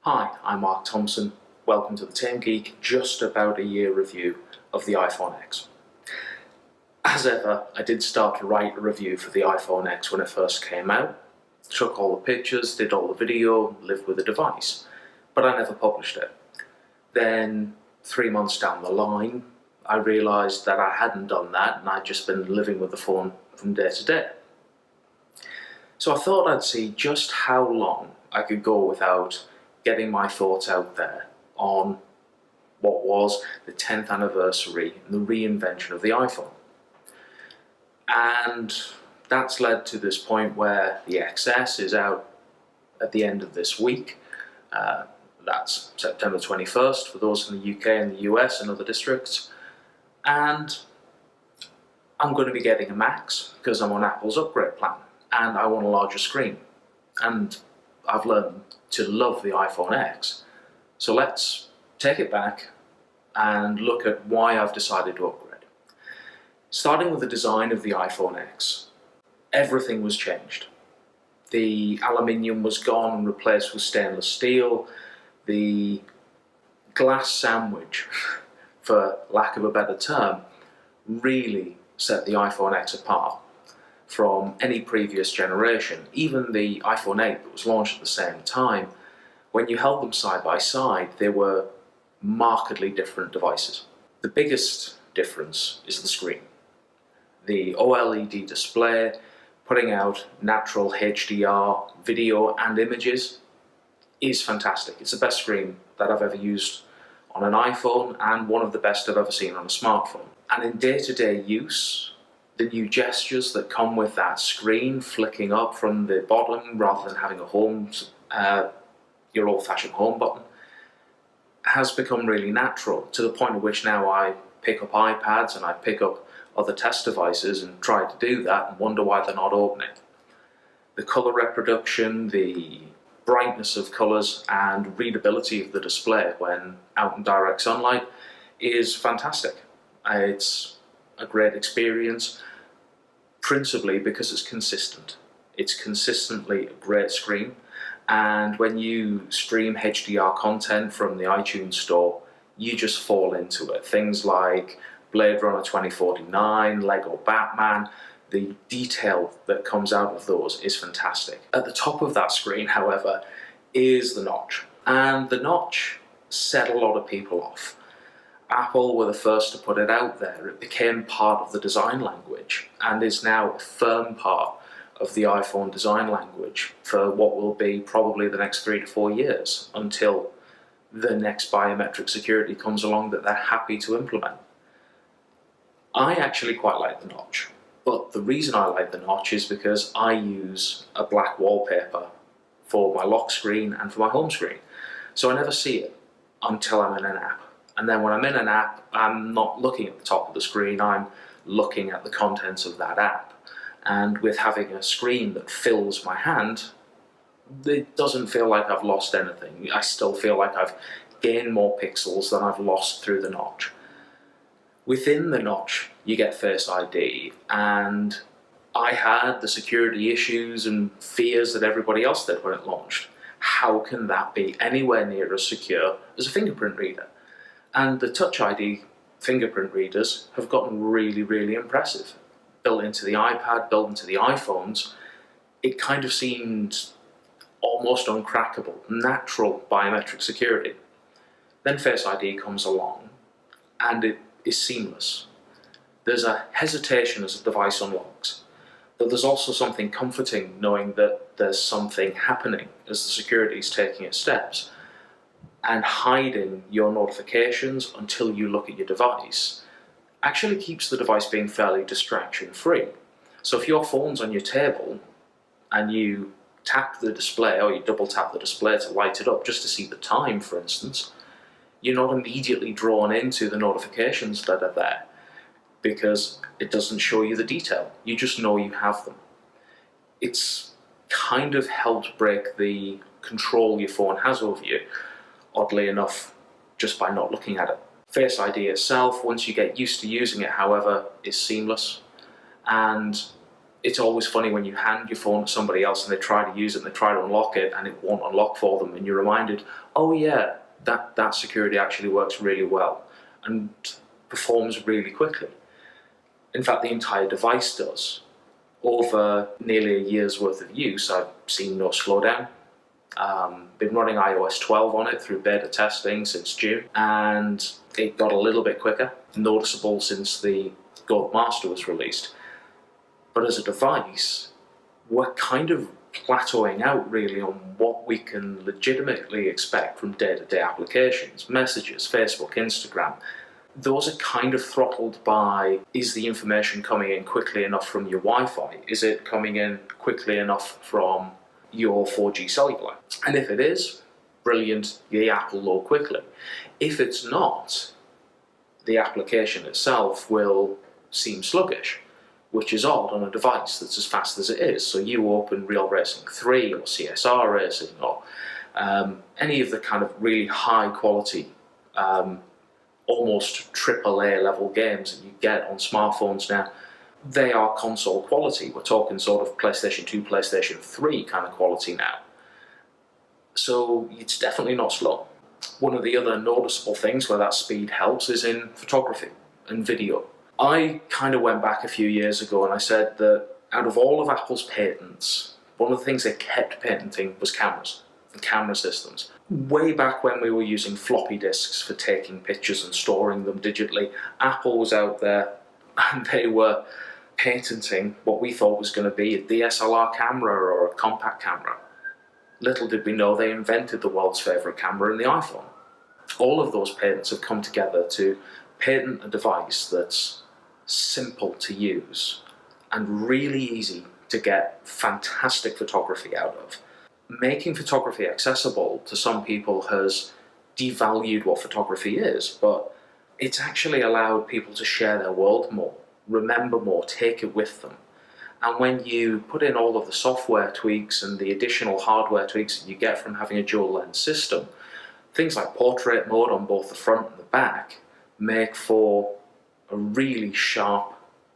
Hi, I'm Mark Thompson. Welcome to the Tame Geek just about a year review of the iPhone X. As ever, I did start to write a review for the iPhone X when it first came out, took all the pictures, did all the video, lived with the device, but I never published it. Then 3 months down the line, I realised that I hadn't done that and I'd just been living with the phone from day to day. So I thought I'd see just how long I could go without getting my thoughts out there on what was the 10th anniversary and the reinvention of the iPhone. And that's led to this point where the XS is out at the end of this week. That's September 21st for those in the UK and the US and other districts. And I'm going to be getting a Max because I'm on Apple's upgrade plan and I want a larger screen. And I've learned to love the iPhone X. So let's take it back and look at why I've decided to upgrade. Starting with the design of the iPhone X, everything was changed. The aluminium was gone and replaced with stainless steel. The glass sandwich, for lack of a better term, really set the iPhone X apart from any previous generation. Even the iPhone 8 that was launched at the same time, when you held them side by side, they were markedly different devices. The biggest difference is the screen. The OLED display, putting out natural HDR video and images, is fantastic. It's the best screen that I've ever used on an iPhone and one of the best I've ever seen on a smartphone. And in day-to-day use, the new gestures that come with that screen flicking up from the bottom rather than having a home, your old-fashioned home button, has become really natural, to the point at which now I pick up iPads and I pick up other test devices and try to do that and wonder why they're not opening. The colour reproduction, the brightness of colours and readability of the display when out in direct sunlight is fantastic. It's a great experience, principally because it's consistent. It's consistently a great screen, and when you stream HDR content from the iTunes store, you just fall into it. Things like Blade Runner 2049, Lego Batman, the detail that comes out of those is fantastic. At the top of that screen, however, is the notch, and the notch set a lot of people off. Apple were the first to put it out there. It became part of the design language and is now a firm part of the iPhone design language for what will be probably the next 3 to 4 years until the next biometric security comes along that they're happy to implement. I actually quite like the notch, but the reason I like the notch is because I use a black wallpaper for my lock screen and for my home screen. So I never see it until I'm in an app. And then when I'm in an app, I'm not looking at the top of the screen, I'm looking at the contents of that app. And with having a screen that fills my hand, it doesn't feel like I've lost anything. I still feel like I've gained more pixels than I've lost through the notch. Within the notch, you get Face ID, and I had the security issues and fears that everybody else did when it launched. How can that be anywhere near as secure as a fingerprint reader? And the Touch ID fingerprint readers have gotten really, really impressive. Built into the iPad, built into the iPhones, it kind of seemed almost uncrackable, natural biometric security. Then Face ID comes along, and it is seamless. There's a hesitation as the device unlocks, but there's also something comforting knowing that there's something happening as the security is taking its steps. And hiding your notifications until you look at your device actually keeps the device being fairly distraction-free. So if your phone's on your table and you tap the display or you double tap the display to light it up just to see the time, for instance, you're not immediately drawn into the notifications that are there because it doesn't show you the detail. You just know you have them. It's kind of helped break the control your phone has over you, oddly enough, just by not looking at it. Face ID itself, once you get used to using it, however, is seamless, and It's always funny when you hand your phone to somebody else and they try to use it and they try to unlock it and it won't unlock for them, and you're reminded, oh yeah, that security actually works really well and performs really quickly. In fact, the entire device does. Over nearly a year's worth of use, I've seen no slowdown. Been running iOS 12 on it through beta testing since June, and it got a little bit quicker, noticeable since the Gold Master was released. But as a device, we're kind of plateauing out really on what we can legitimately expect from day-to-day applications, messages, Facebook, Instagram. Those are kind of throttled by, is the information coming in quickly enough from your Wi-Fi? Is it coming in quickly enough from your 4G cellular? And if it is, brilliant, the app will load quickly. If it's not, the application itself will seem sluggish, which is odd on a device that's as fast as it is. So you open Real Racing 3 or CSR Racing or any of the kind of really high quality, almost AAA level games that you get on smartphones now, they are console quality. We're talking sort of PlayStation 2, PlayStation 3 kind of quality now. So it's definitely not slow. One of the other noticeable things where that speed helps is in photography and video. I kind of went back a few years ago and I said that out of all of Apple's patents, one of the things they kept patenting was cameras and camera systems. Way back when we were using floppy disks for taking pictures and storing them digitally, Apple was out there and they were patenting what we thought was going to be a DSLR camera or a compact camera. Little did we know they invented the world's favourite camera in the iPhone. All of those patents have come together to patent a device that's simple to use and really easy to get fantastic photography out of. Making photography accessible to some people has devalued what photography is, but it's actually allowed people to share their world more, remember more, take it with them. And when you put in all of the software tweaks and the additional hardware tweaks that you get from having a dual lens system, things like portrait mode on both the front and the back make for a really sharp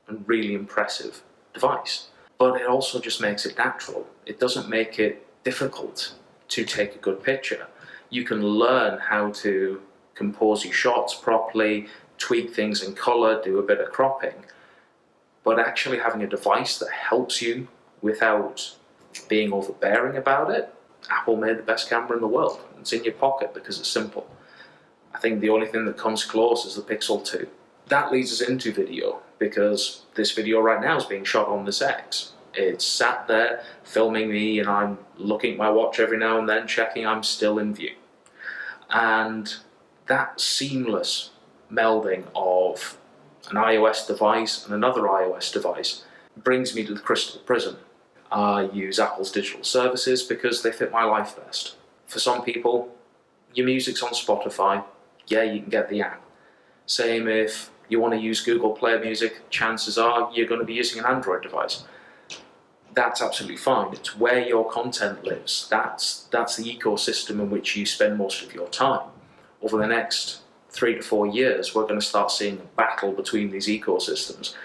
and really impressive device. But it also just makes it natural. It doesn't make it difficult to take a good picture. You can learn how to compose your shots properly, tweak things in color, do a bit of cropping. But actually having a device that helps you without being overbearing about it, Apple made the best camera in the world. It's in your pocket because it's simple. I think the only thing that comes close is the Pixel 2. That leads us into video, because this video right now is being shot on this X. It's sat there filming me and I'm looking at my watch every now and then, checking I'm still in view. And that seamless melding of an iOS device and another iOS device brings me to the Crystal Prism. I use Apple's digital services because they fit my life best. For some people, your music's on Spotify, yeah, you can get the app. Same if you want to use Google Play Music, chances are you're going to be using an Android device. That's absolutely fine. It's where your content lives. That's the ecosystem in which you spend most of your time. Over the next 3 to 4 years, we're going to start seeing a battle between these ecosystems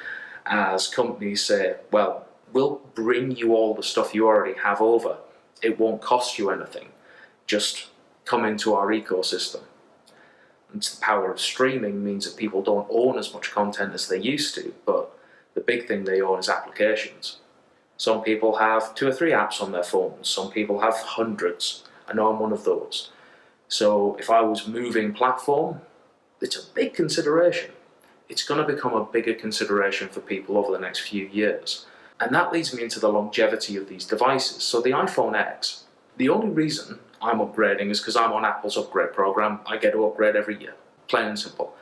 as companies say, well, we'll bring you all the stuff you already have over. It won't cost you anything. Just come into our ecosystem. And the power of streaming means that people don't own as much content as they used to, but the big thing they own is applications. Some people have 2 or 3 apps on their phones. Some people have hundreds. I know I'm one of those. So if I was moving platform, it's a big consideration. It's going to become a bigger consideration for people over the next few years. And that leads me into the longevity of these devices. So the iPhone X, the only reason I'm upgrading is because I'm on Apple's upgrade program. I get to upgrade every year, plain and simple.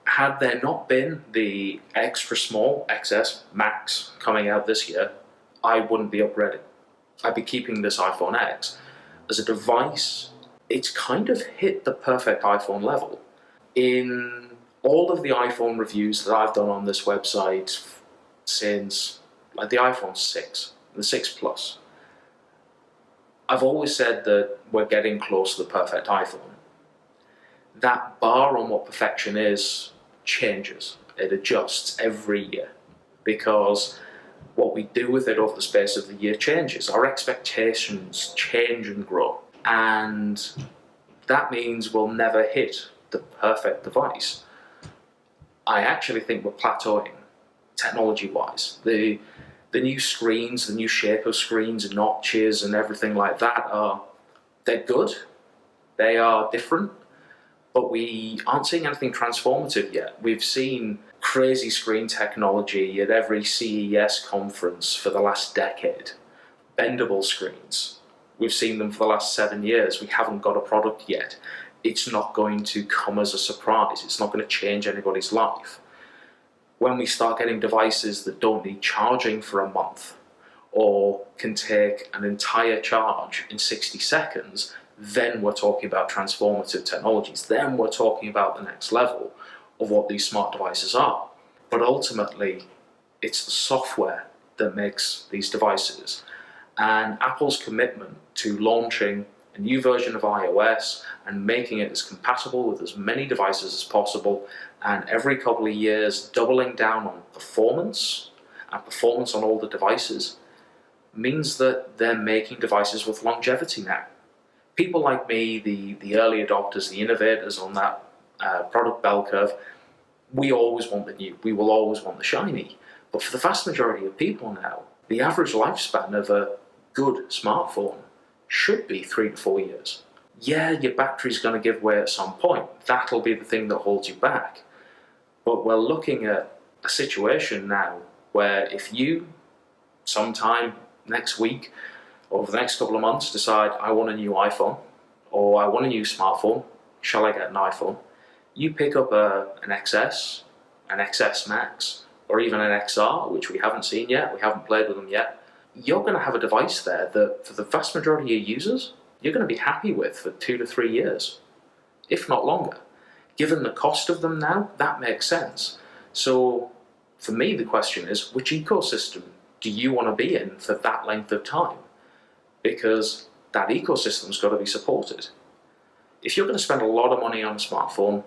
Had there not been the extra small XS Max coming out this year, I wouldn't be upgrading. I'd be keeping this iPhone X. As a device, it's kind of hit the perfect iPhone level. In all of the iPhone reviews that I've done on this website since like the iPhone 6, the 6 Plus, I've always said that we're getting close to the perfect iPhone. That bar on what perfection is changes. It adjusts every year because what we do with it over the space of the year changes. Our expectations change and grow, and that means we'll never hit the perfect device. I actually think we're plateauing technology-wise. The new screens, the new shape of screens and notches and everything like that they're good. They are different, but we aren't seeing anything transformative yet. We've seen crazy screen technology at every CES conference for the last decade. Bendable screens. We've seen them for the last 7 years. We haven't got a product yet. It's not going to come as a surprise. It's not going to change anybody's life. When we start getting devices that don't need charging for a month or can take an entire charge in 60 seconds, then we're talking about transformative technologies. Then we're talking about the next level of what these smart devices are. But ultimately, it's the software that makes these devices. And Apple's commitment to launching a new version of iOS and making it as compatible with as many devices as possible, and every couple of years doubling down on performance and performance on all the devices, means that they're making devices with longevity now. People like me, the early adopters, the innovators on that product bell curve, we always want the new, we will always want the shiny. But for the vast majority of people now, the average lifespan of a good smartphone should be 3 to 4 years. Yeah, your battery's going to give way at some point. That'll be the thing that holds you back. But we're looking at a situation now where if you, sometime next week, over the next couple of months, decide, I want a new iPhone, or I want a new smartphone, shall I get an iPhone? You pick up an XS, an XS Max, or even an XR, which we haven't seen yet, we haven't played with them yet. You're going to have a device there that, for the vast majority of users, you're going to be happy with for 2 to 3 years, if not longer. Given the cost of them now, that makes sense. So, for me, the question is, which ecosystem do you want to be in for that length of time? Because that ecosystem's got to be supported. If you're going to spend a lot of money on a smartphone,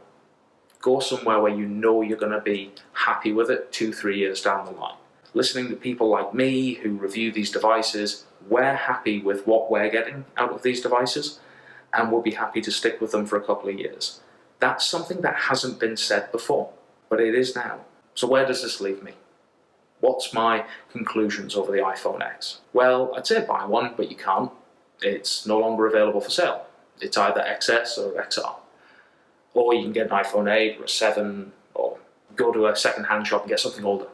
go somewhere where you know you're going to be happy with it 2 to 3 years down the line. Listening to people like me who review these devices, we're happy with what we're getting out of these devices, and we'll be happy to stick with them for a couple of years. That's something that hasn't been said before, but it is now. So where does this leave me? What's my conclusions over the iPhone X? Well, I'd say buy one, but you can't. It's no longer available for sale. It's either XS or XR. Or you can get an iPhone 8 or a 7, or go to a second-hand shop and get something older.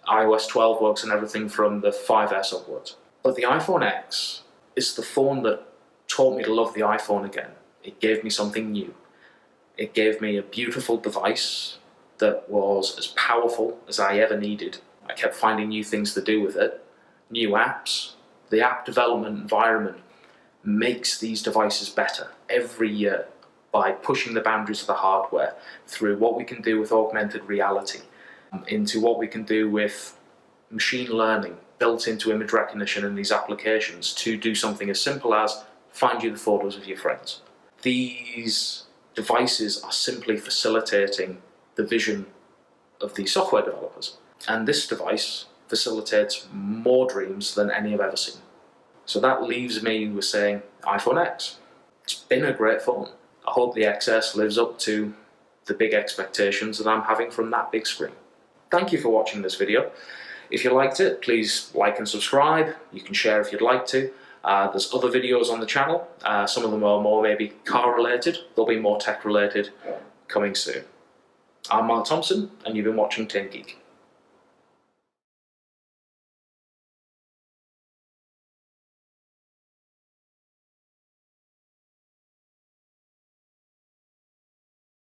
iOS 12 works on everything from the 5S upwards. But the iPhone X is the phone that taught me to love the iPhone again. It gave me something new. It gave me a beautiful device that was as powerful as I ever needed. I kept finding new things to do with it, new apps. The app development environment makes these devices better every year by pushing the boundaries of the hardware through what we can do with augmented reality, into what we can do with machine learning built into image recognition in these applications to do something as simple as find you the photos of your friends. These devices are simply facilitating the vision of the software developers. And this device facilitates more dreams than any I've ever seen. So that leaves me with saying iPhone X. It's been a great phone. I hope the XS lives up to the big expectations that I'm having from that big screen. Thank you for watching this video. If you liked it, please like and subscribe. You can share if you'd like to. There's other videos on the channel. Some of them are more maybe car related. There'll be more tech related coming soon. I'm Mark Thompson, and you've been watching Tame Geek.